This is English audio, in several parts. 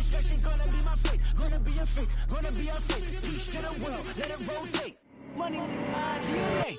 destruction gonna be my fate. Gonna be a fate, gonna be a fate. Peace to the world, let it rotate. Money, my DNA.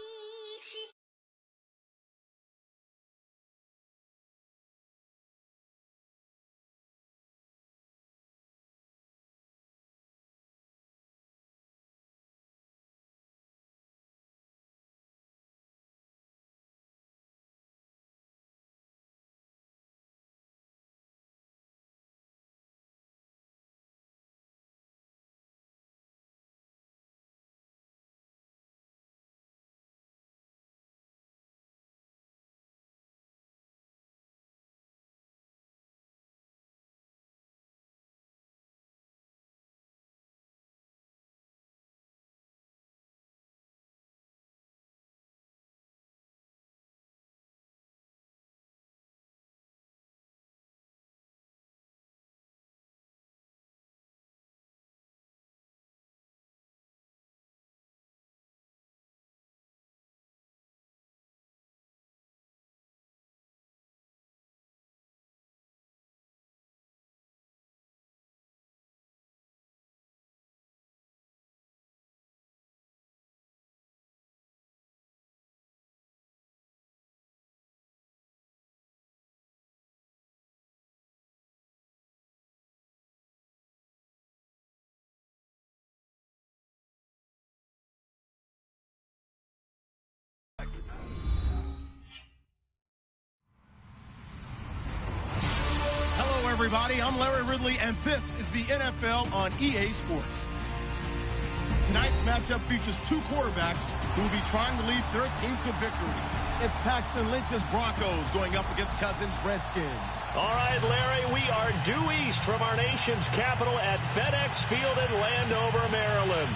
Everybody, I'm Larry Ridley, and this is the NFL on EA Sports. Tonight's matchup features two quarterbacks who will be trying to lead their team to victory. It's Paxton Lynch's Broncos going up against Cousins' Redskins. All right, Larry, we are due east from our nation's capital at FedEx Field in Landover, Maryland.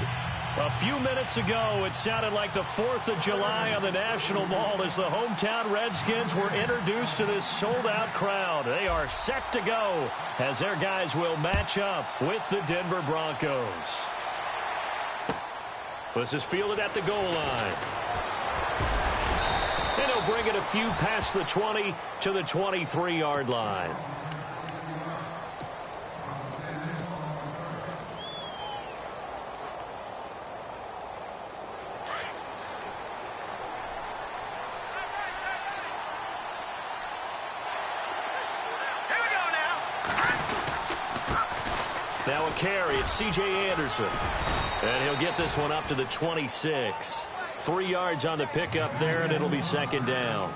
A few minutes ago, it sounded like the 4th of July on the National Mall as the hometown Redskins were introduced to this sold-out crowd. They are set to go as their guys will match up with the Denver Broncos. This is fielded at the goal line. And he'll bring it a few past the 20 to the 23-yard line. Now a carry, it's C.J. Anderson. And he'll get this one up to the 26. 3 yards on the pickup there, and it'll be second down.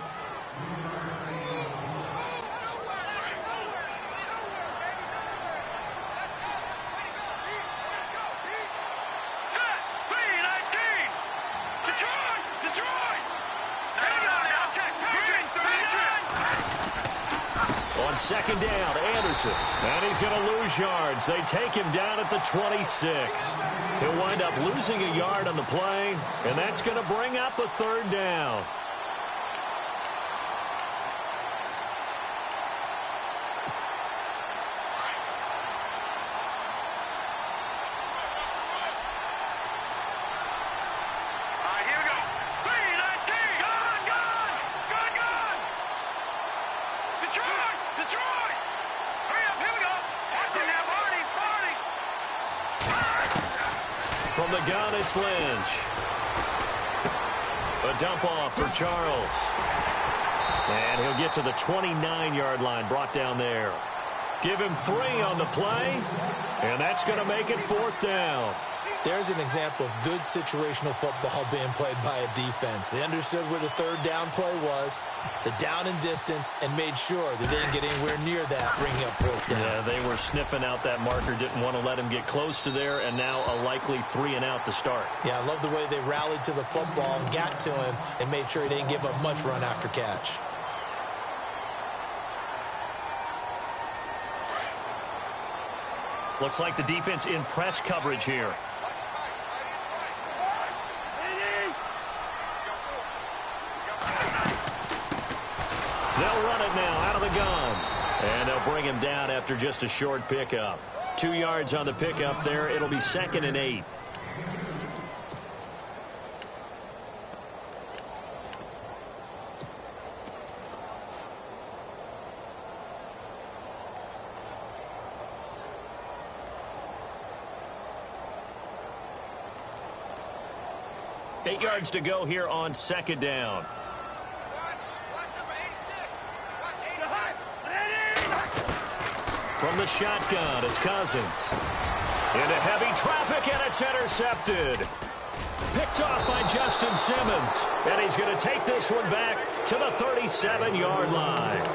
Second down, Anderson. And he's going to lose yards. They take him down at the 26. He'll wind up losing a yard on the play, and that's going to bring up a third down. From the gun, it's Lynch. A dump off for Charles. And he'll get to the 29-yard line, brought down there. Give him 3 on the play, and that's going to make it 4th down. There's an example of good situational football being played by a defense. They understood where the third down play was, the down and distance, and made sure that they didn't get anywhere near that, bringing up 4th down. Yeah, they were sniffing out that marker, didn't want to let him get close to there, and now a likely 3 and out to start. Yeah, I love the way they rallied to the football and got to him and made sure he didn't give up much run after catch. Looks like the defense in press coverage here. They'll run it now out of the gun. And they'll bring him down after just a short pickup. 2 yards on the pickup there. It'll be 2nd and 8. 8 yards to go here on second down. Watch number 86. Watch 86. From the shotgun, it's Cousins. Into heavy traffic, and it's intercepted. Picked off by Justin Simmons. And he's going to take this one back to the 37-yard line.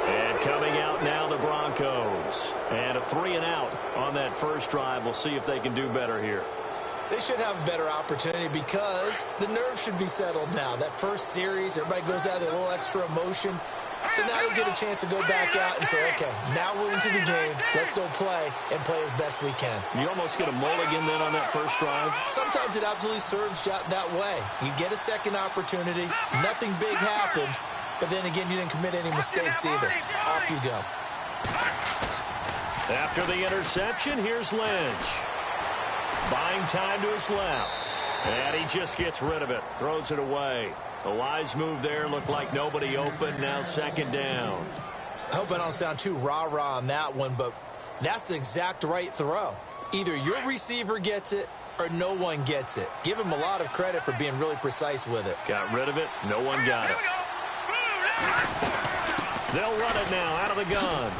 And coming out now, the Broncos. And a 3-and-out on that first drive. We'll see if they can do better here. They should have a better opportunity because the nerves should be settled now. That first series, everybody goes out with a little extra emotion. So now they get a chance to go back out and say, okay, now we're into the game. Let's go play and play as best we can. You almost get a mulligan then on that first drive? Sometimes it absolutely serves that way. You get a second opportunity. Nothing big happened. But then again, you didn't commit any mistakes either. Off you go. After the interception, here's Lynch. Buying time to his left. And he just gets rid of it. Throws it away. The wise move there. Looked like nobody open. Now second down. I hope I don't sound too rah-rah on that one, but that's the exact right throw. Either your receiver gets it or no one gets it. Give him a lot of credit for being really precise with it. Got rid of it. No one got it. They'll run it now out of the gun.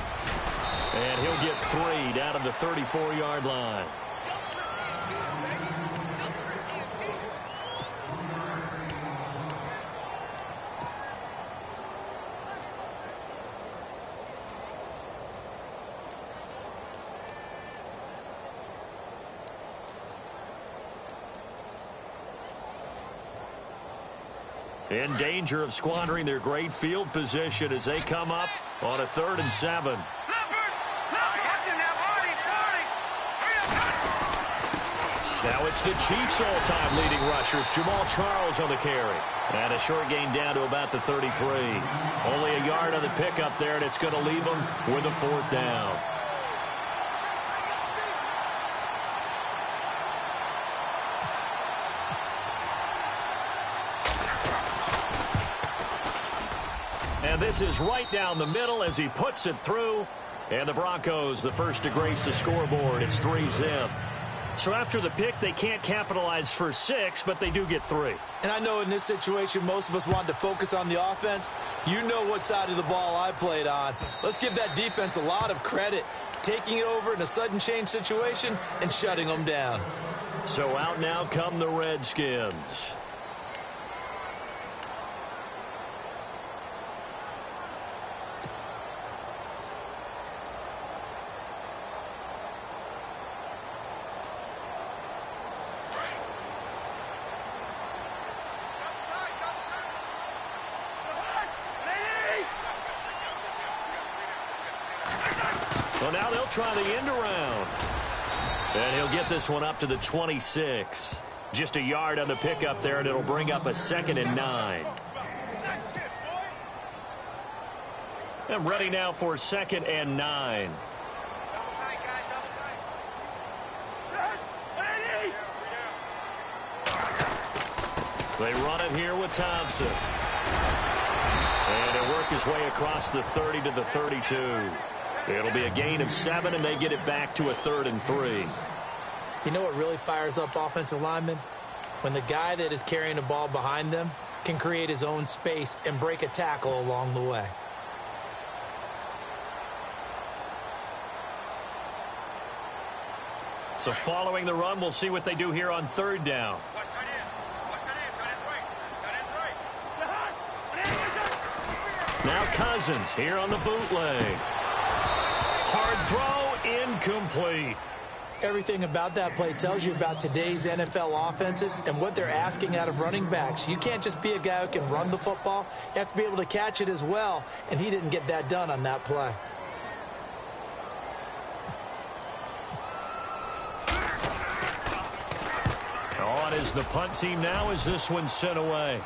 And he'll get 3 down to the 34-yard line. In danger of squandering their great field position as they come up on a 3rd and 7. Now it's the Chiefs' all-time leading rushers, Jamal Charles on the carry. And a short gain down to about the 33. Only a yard on the pickup there, and it's going to leave them with a 4th down. And this is right down the middle as he puts it through. And the Broncos, the first to grace the scoreboard. It's 3-zip. So after the pick, they can't capitalize for 6, but they do get 3. And I know in this situation, most of us wanted to focus on the offense. You know what side of the ball I played on. Let's give that defense a lot of credit. Taking it over in a sudden change situation and shutting them down. So out now come the Redskins. Well, now they'll try the end around. And he'll get this one up to the 26. Just a yard on the pickup there, and it'll bring up a 2nd and 9. And ready now for 2nd and 9. They run it here with Thompson. And he'll work his way across the 30 to the 32. It'll be a gain of 7, and they get it back to a 3rd and 3. You know what really fires up offensive linemen? When the guy that is carrying the ball behind them can create his own space and break a tackle along the way. So following the run, we'll see what they do here on 3rd down. Now Cousins here on the bootleg. Hard throw, incomplete. Everything about that play tells you about today's NFL offenses and what they're asking out of running backs. You can't just be a guy who can run the football. You have to be able to catch it as well, and he didn't get that done on that play. On is the punt team now as this one's sent away.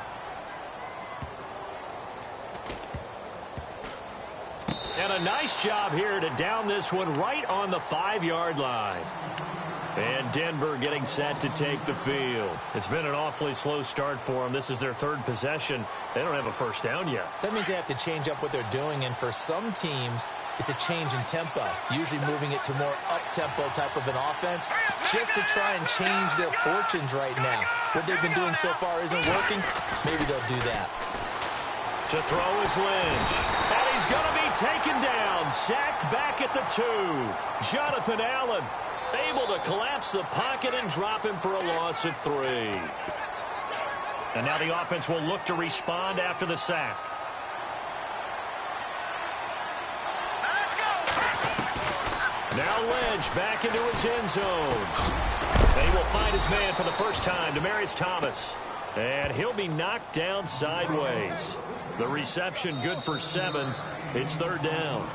And a nice job here to down this one right on the 5-yard line. And Denver getting set to take the field. It's been an awfully slow start for them. This is their third possession. They don't have a first down yet. So that means they have to change up what they're doing, and for some teams, it's a change in tempo, usually moving it to more up-tempo type of an offense, just to try and change their fortunes right now. What they've been doing so far isn't working. Maybe they'll do that. To throw is Lynch. And he's going to be taken down. Sacked back at the 2. Jonathan Allen able to collapse the pocket and drop him for a loss of 3. And now the offense will look to respond after the sack. Now Lynch back into his end zone. And he will find his man for the first time, Demaryius Thomas. And he'll be knocked down sideways. The reception good for 7. It's third down.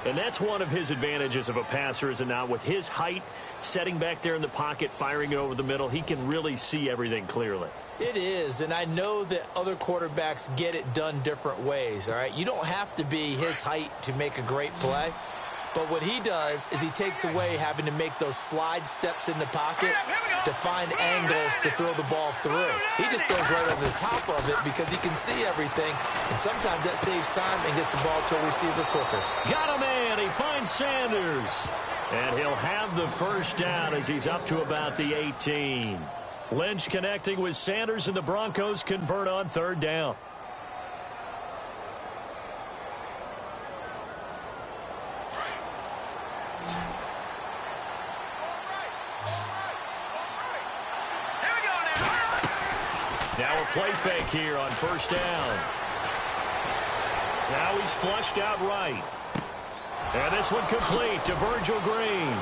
And that's one of his advantages of a passer, is it not? With his height, setting back there in the pocket, firing it over the middle, he can really see everything clearly. It is, and I know that other quarterbacks get it done different ways, all right? You don't have to be his height to make a great play. But what he does is he takes away having to make those slide steps in the pocket to find angles to throw the ball through. He just throws right over the top of it because he can see everything, and sometimes that saves time and gets the ball to a receiver quicker. Got a man. He finds Sanders. And he'll have the first down as he's up to about the 18. Lynch connecting with Sanders, and the Broncos convert on third down. Now a play fake here on first down. Now he's flushed out right. And this one complete to Virgil Green.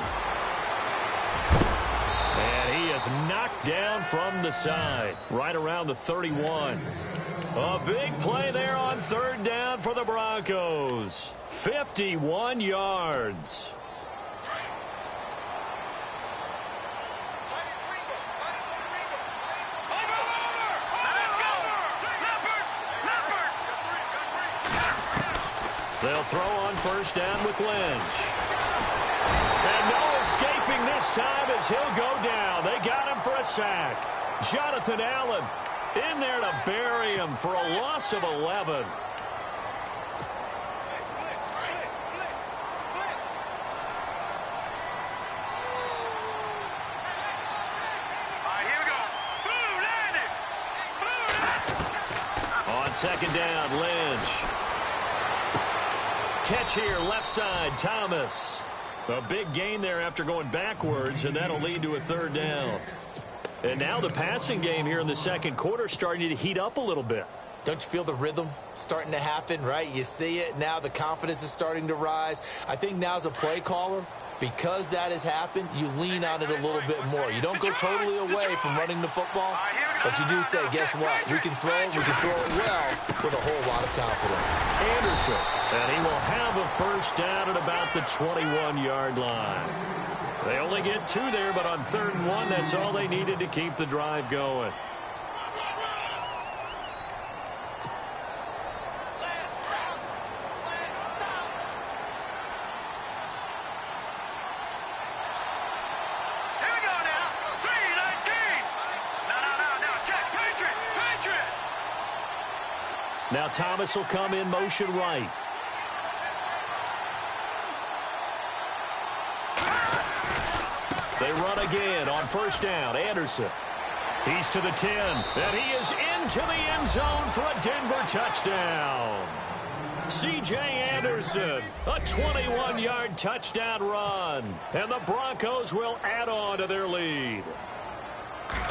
And he is knocked down from the side, right around the 31. A big play there on third down for the Broncos. 51 yards. They'll throw on first down with Lynch. And no escaping this time as he'll go down. They got him for a sack. Jonathan Allen in there to bury him for a loss of 11. On second down, Lynch. Catch here, left side, Thomas. A big gain there after going backwards, and that'll lead to a third down. And now the passing game here in the second quarter starting to heat up a little bit. Don't you feel the rhythm starting to happen, right? You see it now. The confidence is starting to rise. I think now as a play caller, because that has happened, you lean on it a little bit more. You don't go totally away from running the football, but you do say, guess what? We can throw it well with a whole lot of confidence. Anderson, and he will have a first down at about the 21-yard line. They only get 2 there, but on 3rd and 1, that's all they needed to keep the drive going. Now Thomas will come in motion right. They run again on first down. Anderson. He's to the 10. And he is into the end zone for a Denver touchdown. C.J. Anderson, a 21-yard touchdown run. And the Broncos will add on to their lead.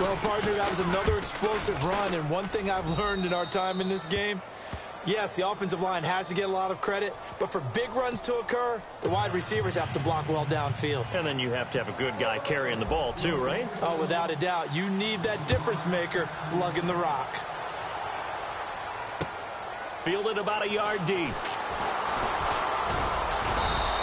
Well, partner, that was another explosive run, and one thing I've learned in our time in this game, yes, the offensive line has to get a lot of credit, but for big runs to occur, the wide receivers have to block well downfield. And then you have to have a good guy carrying the ball too, right? Oh, without a doubt. You need that difference maker lugging the rock. Fielded about a yard deep.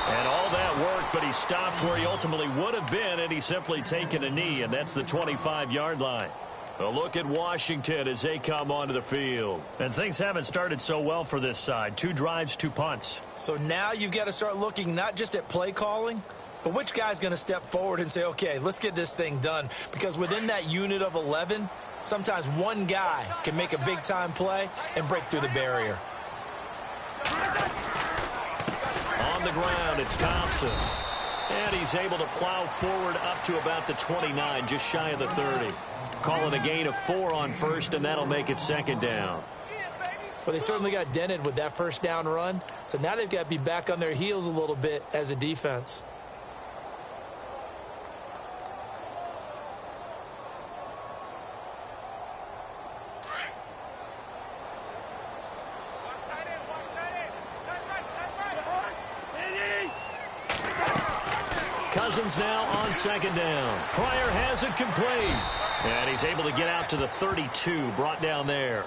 And all that worked, but he stopped where he ultimately would have been, and he's simply taken a knee, and that's the 25-yard line. A look at Washington as they come onto the field. And things haven't started so well for this side. 2 drives, 2 punts. So now you've got to start looking not just at play calling, But which guy's going to step forward and say, okay, let's get this thing done? Because within that unit of 11, sometimes one guy can make a big-time play and break through the barrier. On the ground, it's Thompson. And he's able to plow forward up to about the 29, just shy of the 30. Calling a gain of 4 on first, and that'll make it second down. Well, they certainly got dented with that first down run. So now they've got to be back on their heels a little bit as a defense. Cousins now on second down. Pryor has it complete. And he's able to get out to the 32, brought down there.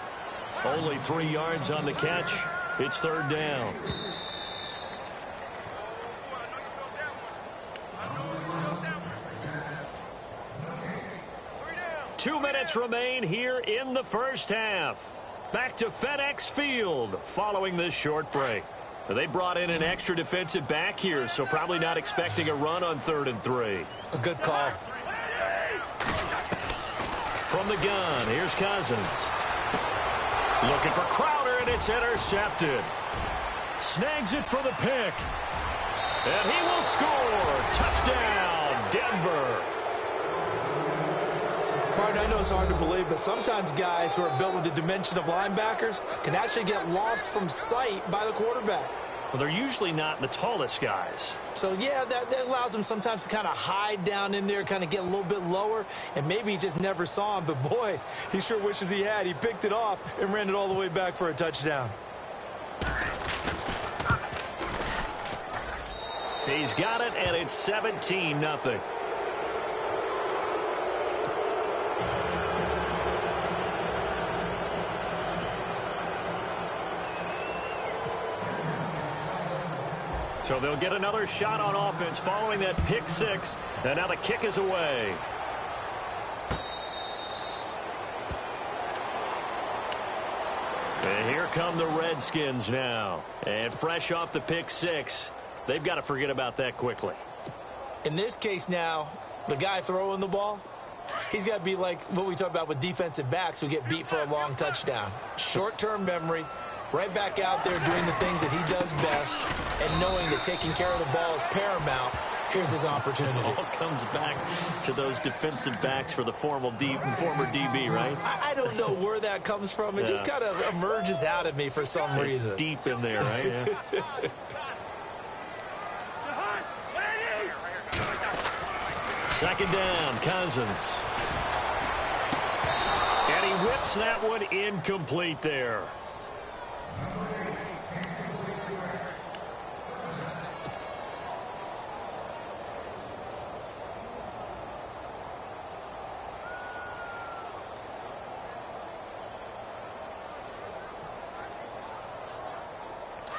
Only 3 yards on the catch. It's third down. Two minutes remain here in the first half. Back to FedEx Field following this short break. They brought in an extra defensive back here, so probably not expecting a run on 3rd and 3. A good call. From the gun, here's Cousins. Looking for Crowder, and it's intercepted. Snags it for the pick. And he will score. Touchdown, Denver. Partner, I know it's hard to believe, but sometimes guys who are built with the dimension of linebackers can actually get lost from sight by the quarterback. Well, they're usually not the tallest guys. So, yeah, that allows them sometimes to kind of hide down in there, kind of get a little bit lower, and maybe he just never saw him. But, boy, he sure wishes he had. He picked it off and ran it all the way back for a touchdown. He's got it, and it's 17-0. So they'll get another shot on offense following that pick 6. And now the kick is away. And here come the Redskins now. And fresh off the pick 6, they've got to forget about that quickly. In this case now, the guy throwing the ball, he's got to be like what we talk about with defensive backs who get beat for a long touchdown. Short-term memory. Right back out there doing the things that he does best and knowing that taking care of the ball is paramount. Here's his opportunity. It all comes back to those defensive backs for the former DB, right? I don't know where that comes from. It just kind of emerges out of me for some reason. It's deep in there, right? Yeah. Second down, Cousins. And he whips that one incomplete there.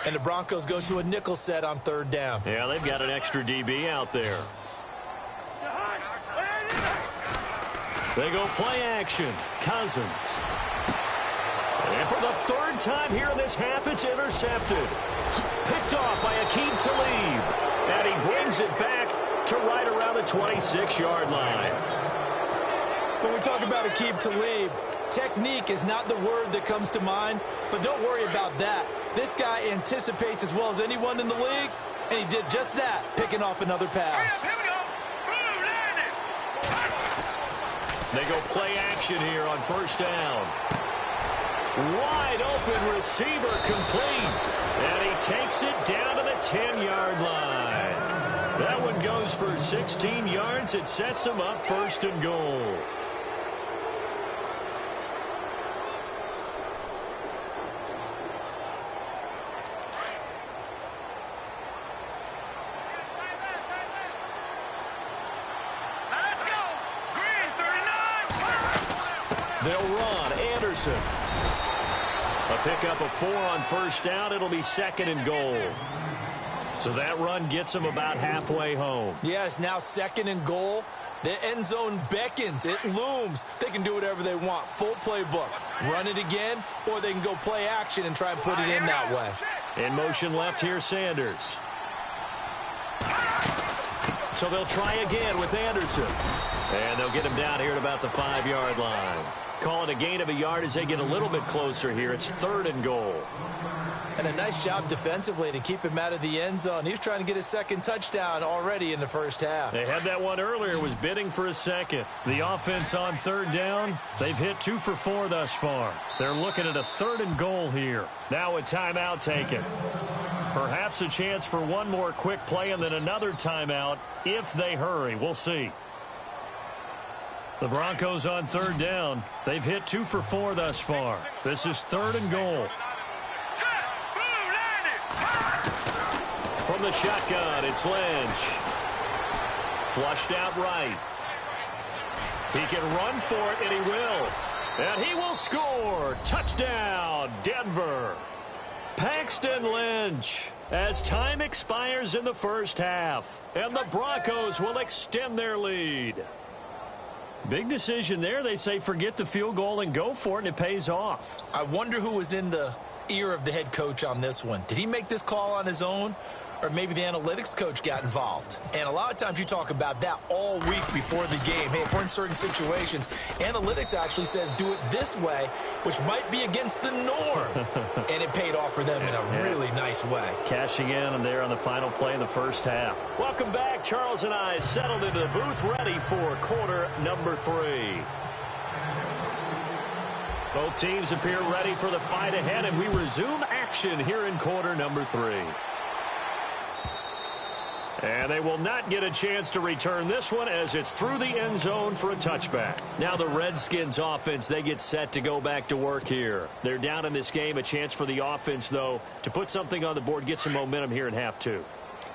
And the Broncos go to a nickel set on 3rd down. Yeah, they've got an extra DB out there. They go play action. Cousins. And for the 3rd time here in this half, it's intercepted. Picked off by Aqib Talib. And he brings it back to right around the 26-yard line. When we talk about Aqib Talib, technique is not the word that comes to mind, but don't worry about that. This guy anticipates as well as anyone in the league, and he did just that, picking off another pass. They go play action here on 1st down. Wide open receiver complete. And he takes it down to the 10-yard line. That one goes for 16 yards. It sets him up 1st and goal. They'll run. Anderson. A pickup of 4 on 1st down. It'll be 2nd and goal. So that run gets them about halfway home. Yes, now 2nd and goal. The end zone beckons. It looms. They can do whatever they want. Full playbook. Run it again, or they can go play action and try and put it in that way. In motion left here, Sanders. So they'll try again with Anderson. And they'll get him down here at about the 5-yard line. Call it a gain of a yard as they get a little bit closer here. It's 3rd and goal. And a nice job defensively to keep him out of the end zone. He was trying to get his second touchdown already in the first half. They had that one earlier, was bidding for a second. The offense on 3rd down, they've hit 2 for 4 thus far. They're looking at a 3rd and goal here. Now a timeout taken. Perhaps a chance for one more quick play and then another timeout if they hurry. We'll see. The Broncos on 3rd down. They've hit 2 for 4 thus far. This is 3rd and goal. From the shotgun, it's Lynch. Flushed out right. He can run for it, and he will. And he will score. Touchdown, Denver. Paxton Lynch, as time expires in the first half, and the Broncos will extend their lead. Big decision there. They say forget the field goal and go for it, and it pays off. I wonder who was in the ear of the head coach on this one. Did he make this call on his own? Or maybe the analytics coach got involved. And a lot of times you talk about that all week before the game. Hey, if we're in certain situations, analytics actually says do it this way, which might be against the norm. And it paid off for them in a really nice way. Cashing in and there on the final play in the first half. Welcome back. Charles and I settled into the booth ready for quarter number 3. Both teams appear ready for the fight ahead, and we resume action here in quarter number 3. And they will not get a chance to return this one as it's through the end zone for a touchback. Now the Redskins offense, they get set to go back to work here. They're down in this game. A chance for the offense, though, to put something on the board, get some momentum here in half 2.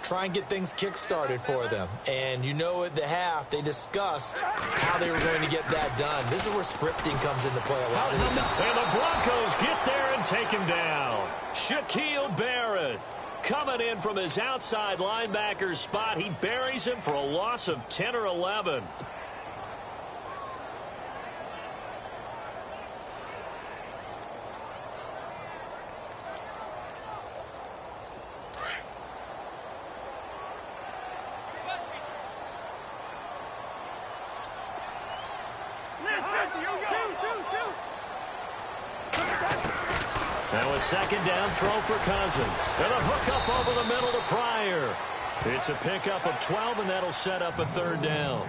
Try and get things kick-started for them. And you know at the half, they discussed how they were going to get that done. This is where scripting comes into play a lot of the time. And the Broncos get there and take him down. Shaquille Barrett coming in from his outside linebacker spot. He buries him for a loss of 10 or 11. Now a second down throw for Cousins. And a hook up over the middle to Pryor. It's a pickup of 12, and that'll set up a 3rd down.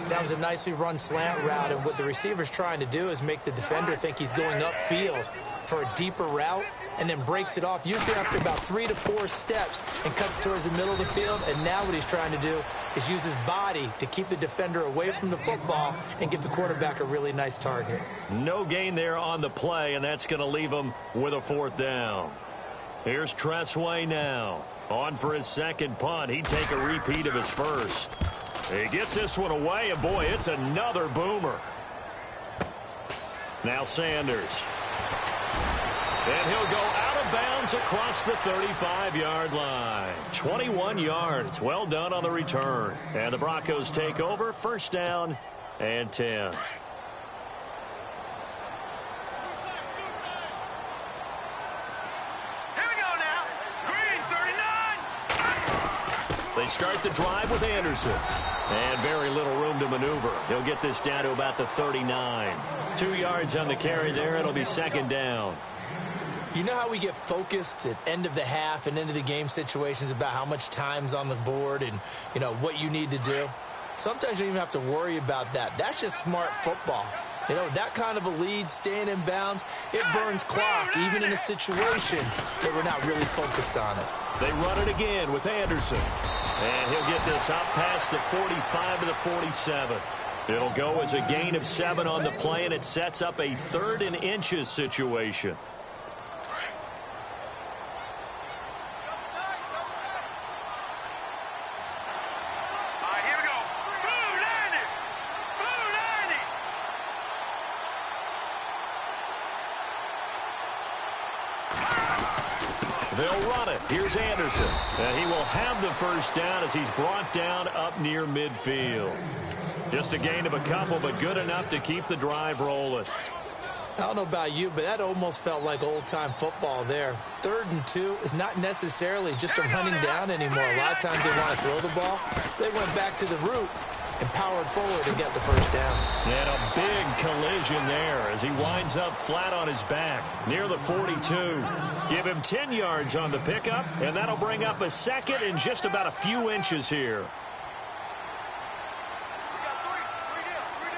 That was a nicely run slant route, and what the receiver's trying to do is make the defender think he's going upfield for a deeper route, and then breaks it off, usually after about 3 to 4 steps, and cuts towards the middle of the field. And now what he's trying to do is use his body to keep the defender away from the football and give the quarterback a really nice target. No gain there on the play, and that's going to leave him with a 4th down. Here's Tressway now. On for his second punt. He'd take a repeat of his first. He gets this one away, and boy, it's another boomer. Now Sanders. And he'll go out of bounds across the 35-yard line. 21 yards. Well done on the return. And the Broncos take over. 1st down and 10. They start the drive with Anderson. And very little room to maneuver. He'll get this down to about the 39. 2 yards on the carry there. It'll be 2nd down. You know how we get focused at end of the half and end of the game situations about how much time's on the board and, you know, what you need to do? Sometimes you don't even have to worry about that. That's just smart football. You know, that kind of a lead, staying in bounds, it burns clock, even in a situation that we're not really focused on it. They run it again with Anderson. And he'll get this up past the 45 to the 47. It'll go as a gain of 7 on the play, and it sets up a 3rd and inches situation. They'll run it. Here's Anderson. And he will have the 1st down as he's brought down up near midfield. Just a gain of a couple, but good enough to keep the drive rolling. I don't know about you, but that almost felt like old-time football there. 3rd and 2 is not necessarily just a running down anymore. A lot of times they want to throw the ball. They went back to the roots and powered forward and get the first down. And a big collision there as he winds up flat on his back near the 42. Give him 10 yards on the pickup, and that'll bring up a second in just about a few inches here.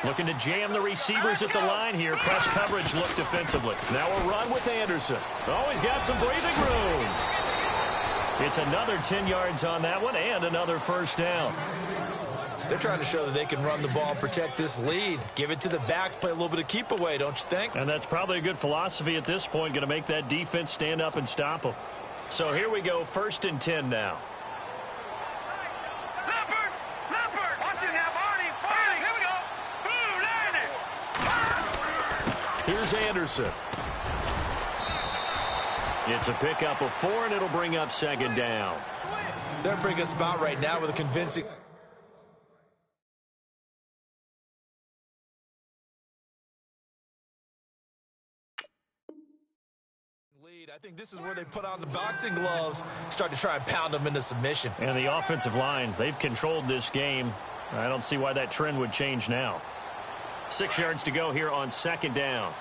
Looking to jam the receivers at the line here. Press coverage look defensively. Now a run with Anderson. Oh, he's got some breathing room. It's another 10 yards on that one and another first down. They're trying to show that they can run the ball and protect this lead. Give it to the backs, play a little bit of keep away, don't you think? And that's probably a good philosophy at this point, going to make that defense stand up and stop them. So here we go, 1st and 10 now. Here's Anderson. It's a pickup of 4, and it'll bring up 2nd down. They're in a pretty good spot right now with a convincing lead. I think this is where they put on the boxing gloves, start to try and pound them into submission. And the offensive line, they've controlled this game. I don't see why that trend would change now. 6 yards to go here on 2nd down.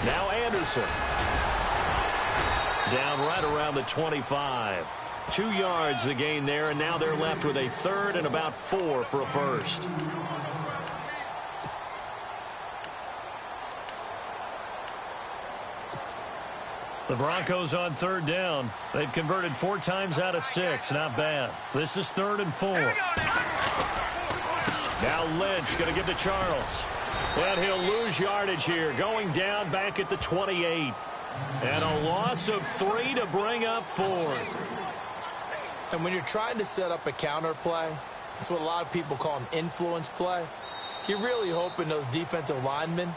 Now Anderson. Down right around the 25. 2 yards the gain there, and now they're left with a 3rd and about 4 for a first. The Broncos on 3rd down. They've converted 4 times out of 6. Not bad. This is 3rd and 4. Now Lynch going to give to Charles. And he'll lose yardage here. Going down back at the 28. And a loss of 3 to bring up 4th. And when you're trying to set up a counter play, that's what a lot of people call an influence play. You're really hoping those defensive linemen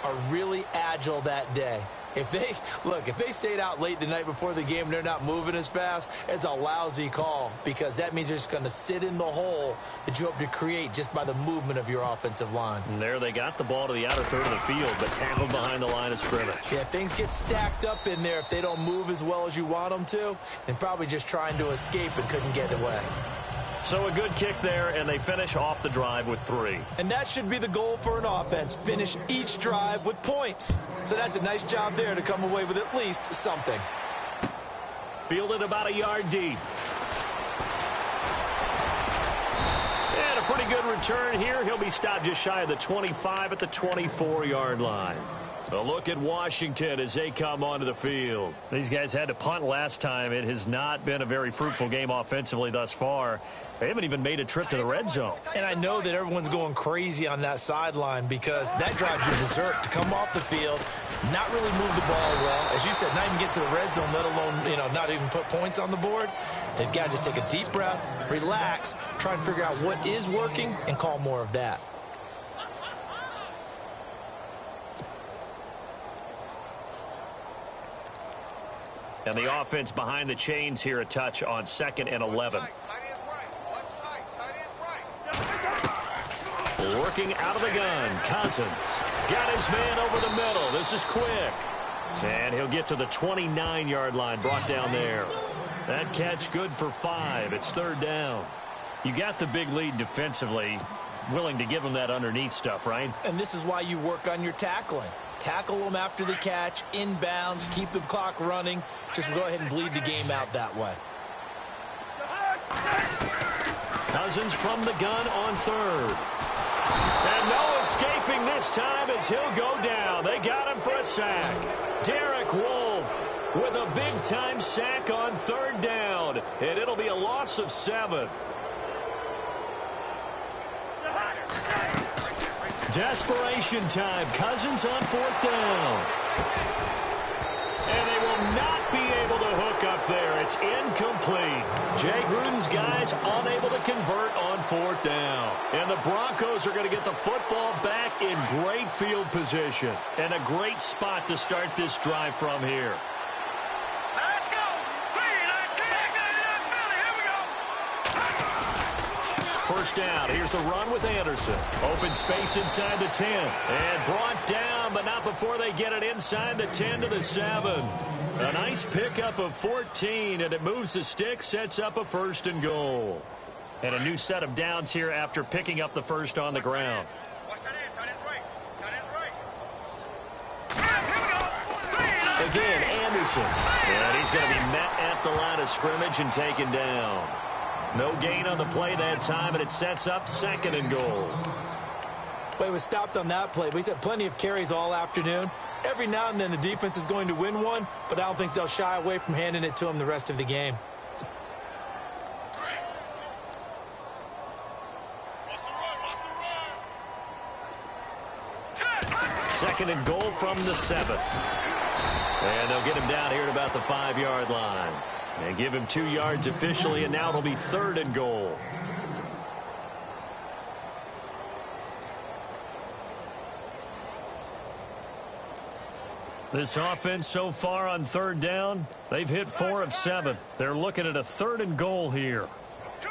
are really agile that day. If they stayed out late the night before the game and they're not moving as fast, it's a lousy call because that means they're just going to sit in the hole that you hope to create just by the movement of your offensive line. And there they got the ball to the outer third of the field, but tackled behind the line of scrimmage. Yeah, things get stacked up in there if they don't move as well as you want them to, and probably just trying to escape and couldn't get away. So a good kick there, and they finish off the drive with 3. And that should be the goal for an offense, finish each drive with points. So that's a nice job there to come away with at least something. Fielded about a yard deep. And a pretty good return here. He'll be stopped just shy of the 25 at the 24-yard line. A look at Washington as they come onto the field. These guys had to punt last time. It has not been a very fruitful game offensively thus far. They haven't even made a trip to the red zone. And I know that everyone's going crazy on that sideline because that drives you berserk to come off the field, not really move the ball well. As you said, not even get to the red zone, let alone, not even put points on the board. They've got to just take a deep breath, relax, try and figure out what is working and call more of that. And the offense behind the chains here a touch on 2nd and 11. Working out of the gun, Cousins. Got his man over the middle. This is quick. And he'll get to the 29-yard line, brought down there. That catch good for 5. It's 3rd down. You got the big lead defensively. Willing to give him that underneath stuff, right? And this is why you work on your tackling. Tackle them after the catch, inbounds, keep the clock running. Just go ahead and bleed the game out that way. Cousins from the gun on 3rd. And no escaping this time as he'll go down. They got him for a sack. Derek Wolfe with a big-time sack on 3rd down. And it'll be a loss of 7. Desperation time. Cousins on 4th down. And they will not be able to hook up there. It's incomplete. Jay Gruden's guys unable to convert on 4th down. And the Broncos are going to get the football back in great field position. And a great spot to start this drive from here. Let's go. Here we go. first down. Here's the run with Anderson. Open space inside the 10. And brought down, but not before they get it inside the 10 to the 7. A nice pickup of 14, and it moves the stick, sets up a first and goal. And a new set of downs here after picking up the first on the ground. Again, Anderson. And he's going to be met at the line of scrimmage and taken down. No gain on the play that time, and it sets up second and goal. Well, he was stopped on that play, but he's had plenty of carries all afternoon. Every now and then the defense is going to win one, but I don't think they'll shy away from handing it to him the rest of the game. Second and goal from the 7. And they'll get him down here at about the 5-yard line. And give him 2 yards officially, and now it'll be third and goal. This offense so far on third down, they've hit 4 of 7. They're looking at a third and goal here. Here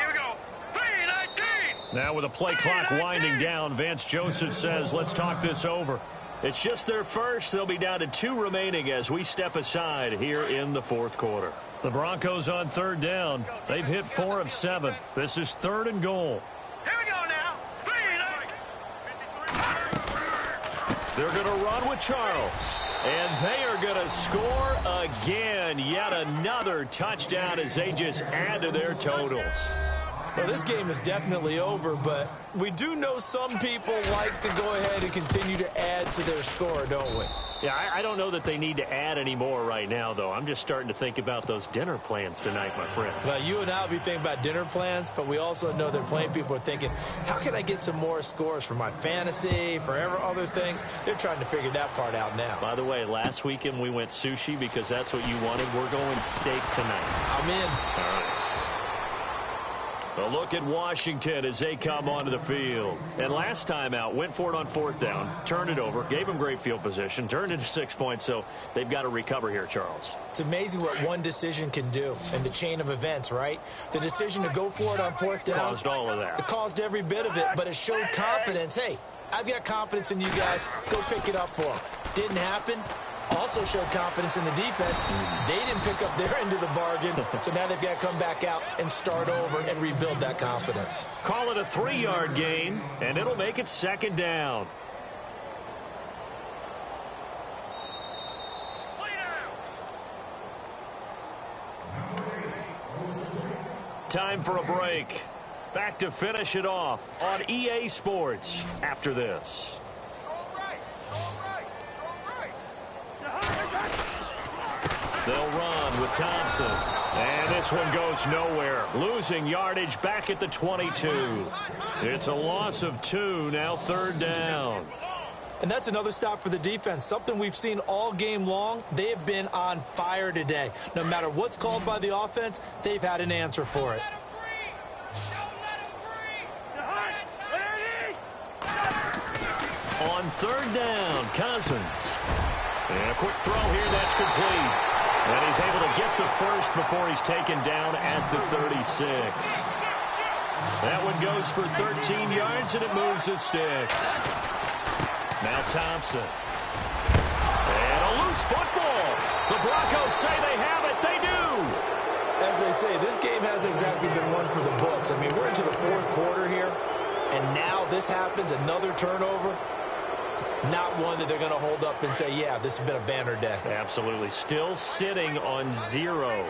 we go. 3-19. Now with the play clock winding down, Vance Joseph says, let's talk this over. It's just their first. They'll be down to 2 remaining as we step aside here in the fourth quarter. The Broncos on third down. They've hit 4 of 7. This is third and goal. Here we go now. 3-19. They're going to run with Charles. And they are going to score again. Yet another touchdown as they just add to their totals. Well, this game is definitely over, but we do know some people like to go ahead and continue to add to their score, don't we? Yeah, I don't know that they need to add any more right now, though. I'm just starting to think about those dinner plans tonight, my friend. Well, you and I will be thinking about dinner plans, but we also know that plenty of people are thinking, how can I get some more scores for my fantasy, for other things? They're trying to figure that part out now. By the way, last weekend we went sushi because that's what you wanted. We're going steak tonight. I'm in. All right. A look at Washington as they come onto the field. And last time out, went for it on fourth down, turned it over, gave them great field position, turned it to 6 points, so they've got to recover here, Charles. It's amazing what one decision can do in the chain of events, right? The decision to go for it on fourth down. Caused all of that. It caused every bit of it, but it showed confidence. Hey, I've got confidence in you guys. Go pick it up for them. Didn't happen. Also showed confidence in the defense. They didn't pick up their end of the bargain, so now they've got to come back out and start over and rebuild that confidence. Call it a 3-yard gain, and it'll make it second down. Time for a break. Back to finish it off on EA Sports after this. They'll run with Thompson. And this one goes nowhere. Losing yardage back at the 22. It's a loss of 2, now third down. And that's another stop for the defense. Something we've seen all game long. They have been on fire today. No matter what's called by the offense, they've had an answer for it. On third down, Cousins. And a quick throw here, that's complete. And he's able to get the first before he's taken down at the 36. That one goes for 13 yards, and it moves the sticks. Now Thompson. And a loose football. The Broncos say they have it. They do. As I say, this game hasn't exactly been one for the books. I mean, we're into the fourth quarter here, and now this happens, another turnover. Not one that they're going to hold up and say, yeah, this has been a banner day. Absolutely. Still sitting on 0.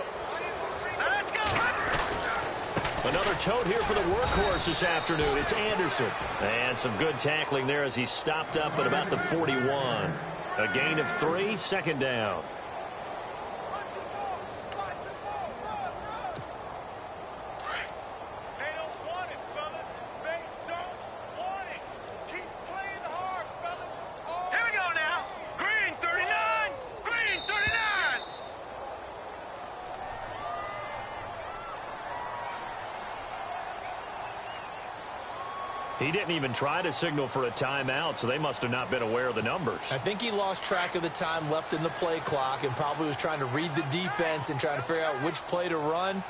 Another tote here for the workhorse this afternoon. It's Anderson. And some good tackling there as he stopped up at about the 41. A gain of 3, second down. He didn't even try to signal for a timeout, so they must have not been aware of the numbers. I think he lost track of the time left in the play clock and probably was trying to read the defense and trying to figure out which play to run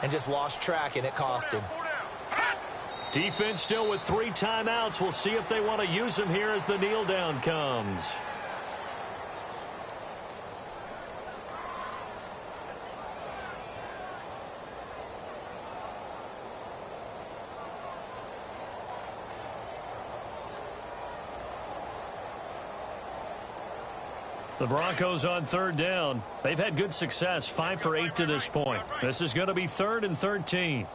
and just lost track, and it cost him. Defense still with 3 timeouts. We'll see if they want to use them here as the kneel down comes. The Broncos on 3rd down. They've had good success, 5 for 8 to this point. This is going to be 3rd and 13.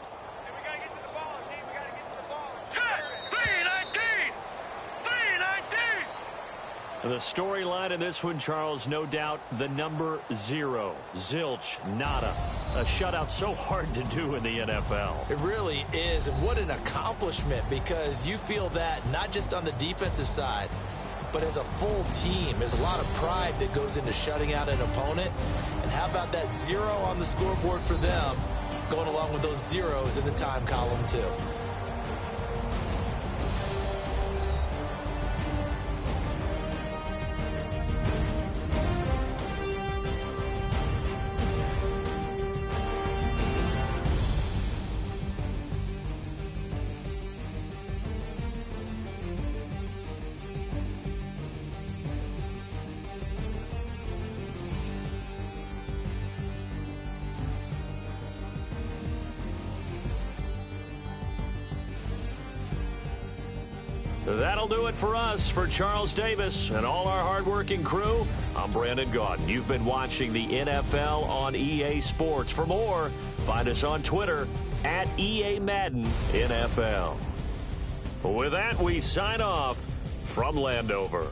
The storyline in this one, Charles, no doubt the number 0. Zilch, nada. A shutout so hard to do in the NFL. It really is, and what an accomplishment, because you feel that not just on the defensive side, but as a full team. There's a lot of pride that goes into shutting out an opponent. And how about that 0 on the scoreboard for them, going along with those zeros in the time column too. That'll do it for us. For Charles Davis and all our hardworking crew, I'm Brandon Gaudin. You've been watching the NFL on EA Sports. For more, find us on Twitter at EA Madden NFL. With that, we sign off from Landover.